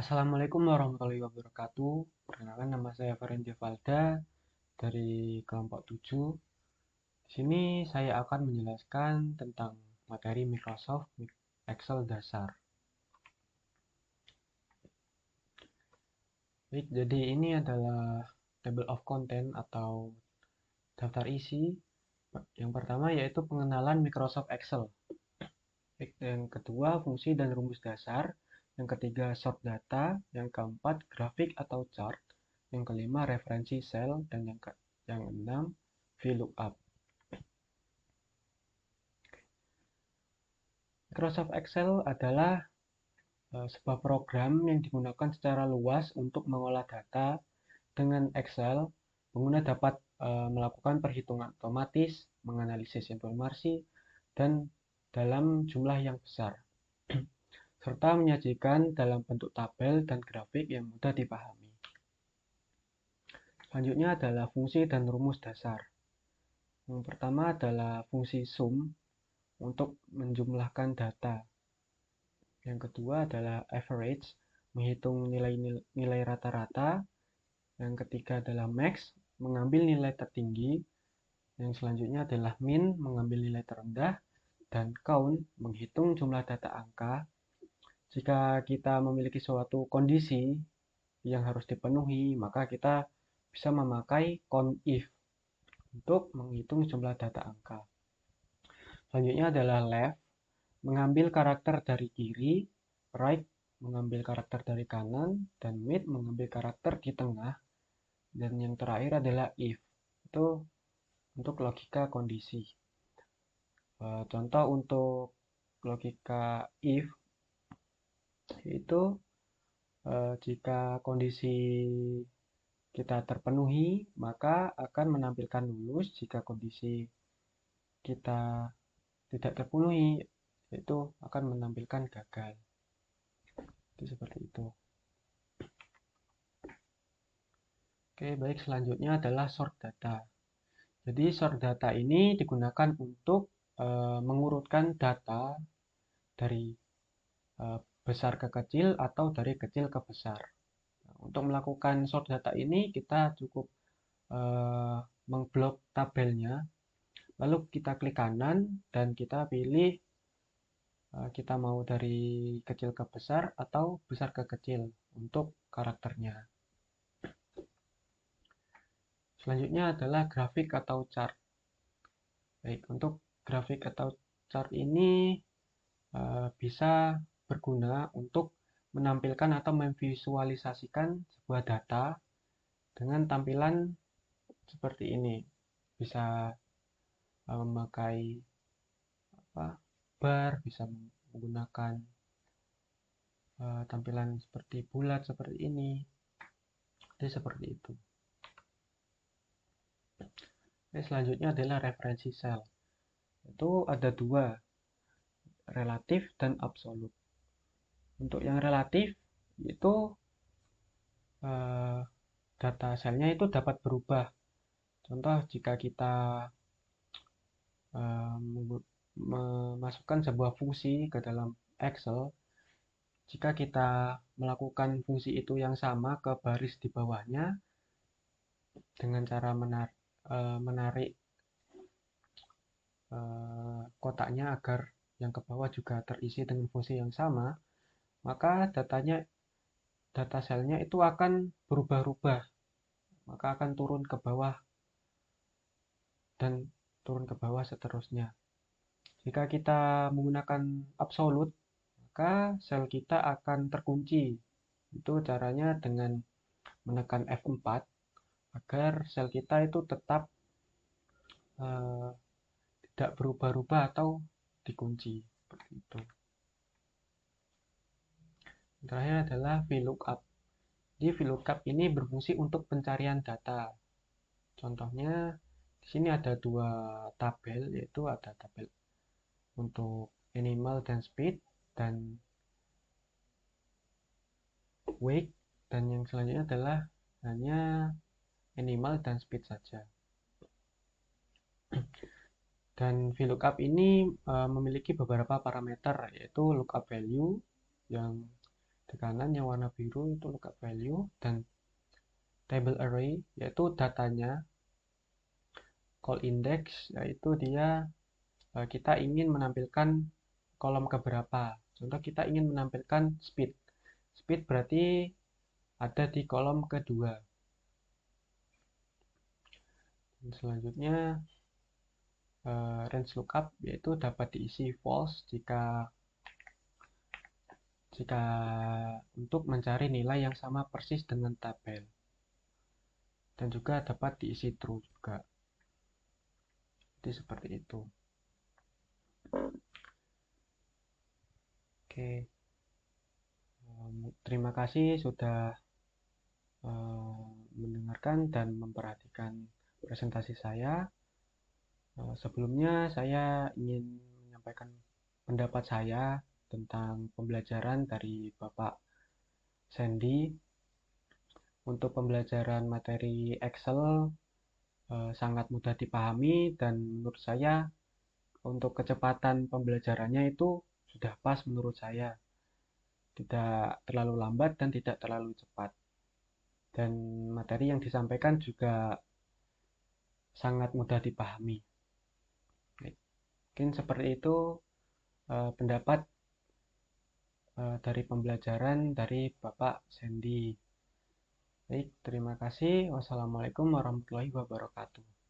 Assalamualaikum warahmatullahi wabarakatuh. Perkenalkan, nama saya Ferendia Valda dari kelompok 7. Di sini saya akan menjelaskan tentang materi Microsoft Excel dasar. Baik, jadi ini adalah table of content atau daftar isi. Yang pertama yaitu pengenalan Microsoft Excel. Baik, yang kedua fungsi dan rumus dasar. Yang ketiga sort data. Yang keempat grafik atau chart. Yang kelima referensi sel. Dan yang enam VLOOKUP. Microsoft Excel adalah sebuah program yang digunakan secara luas untuk mengolah data. Dengan Excel, pengguna dapat melakukan perhitungan otomatis, menganalisis informasi, dan dalam jumlah yang besar, serta menyajikan dalam bentuk tabel dan grafik yang mudah dipahami. Selanjutnya adalah fungsi dan rumus dasar. Yang pertama adalah fungsi sum untuk menjumlahkan data. Yang kedua adalah average, menghitung nilai rata-rata. Yang ketiga adalah max, mengambil nilai tertinggi. Yang selanjutnya adalah min, mengambil nilai terendah. Dan count, menghitung jumlah data angka. Jika kita memiliki suatu kondisi yang harus dipenuhi, maka kita bisa memakai count if untuk menghitung jumlah data angka. Selanjutnya adalah left, mengambil karakter dari kiri, right, mengambil karakter dari kanan, dan mid, mengambil karakter di tengah. Dan yang terakhir adalah if, itu untuk logika kondisi. Contoh untuk logika if, itu jika kondisi kita terpenuhi, maka akan menampilkan lulus. Jika kondisi kita tidak terpenuhi, itu akan menampilkan gagal. Itu seperti itu. Oke, baik, selanjutnya adalah sort data. Jadi sort data ini digunakan untuk mengurutkan data dari besar ke kecil atau dari kecil ke besar. Nah, untuk melakukan sort data ini kita cukup mengblok tabelnya, lalu kita klik kanan dan kita pilih kita mau dari kecil ke besar atau besar ke kecil untuk karakternya. Selanjutnya adalah grafik atau chart. Baik, untuk grafik atau chart ini bisa berguna untuk menampilkan atau memvisualisasikan sebuah data dengan tampilan seperti ini. Bisa memakai bar, bisa menggunakan tampilan seperti bulat seperti ini. Jadi seperti itu. Selanjutnya adalah referensi sel. Itu ada dua, relatif dan absolut. Untuk yang relatif itu data selnya itu dapat berubah. Contoh jika kita memasukkan sebuah fungsi ke dalam Excel, jika kita melakukan fungsi itu yang sama ke baris di bawahnya dengan cara menarik kotaknya agar yang ke bawah juga terisi dengan fungsi yang sama, maka data selnya itu akan berubah-ubah, maka akan turun ke bawah dan turun ke bawah seterusnya. Jika kita menggunakan absolut, maka sel kita akan terkunci. Itu caranya dengan menekan F4 agar sel kita itu tetap tidak berubah-ubah atau dikunci seperti itu. Yang terakhir adalah VLOOKUP. Jadi VLOOKUP ini berfungsi untuk pencarian data. Contohnya di sini ada dua tabel, yaitu ada tabel untuk animal dan speed dan weight, dan yang selanjutnya adalah hanya animal dan speed saja. Dan VLOOKUP ini memiliki beberapa parameter, yaitu lookup value yang Di kanan yang warna biru itu lookup value, dan table array yaitu datanya. Call index yaitu dia kita ingin menampilkan kolom keberapa. Contoh kita ingin menampilkan speed. Speed berarti ada di kolom kedua. Dan selanjutnya range lookup yaitu dapat diisi false jika untuk mencari nilai yang sama persis dengan tabel. Dan juga dapat diisi true juga. Jadi seperti itu. Oke. Terima kasih sudah mendengarkan dan memperhatikan presentasi saya. Sebelumnya saya ingin menyampaikan pendapat saya tentang pembelajaran dari Bapak Sandy. Untuk pembelajaran materi Excel sangat mudah dipahami, dan menurut saya untuk kecepatan pembelajarannya itu sudah pas menurut saya. Tidak terlalu lambat dan tidak terlalu cepat. Dan materi yang disampaikan juga sangat mudah dipahami. Mungkin seperti itu pendapat dari pembelajaran dari Bapak Sandy. Baik, terima kasih. Wassalamualaikum warahmatullahi wabarakatuh.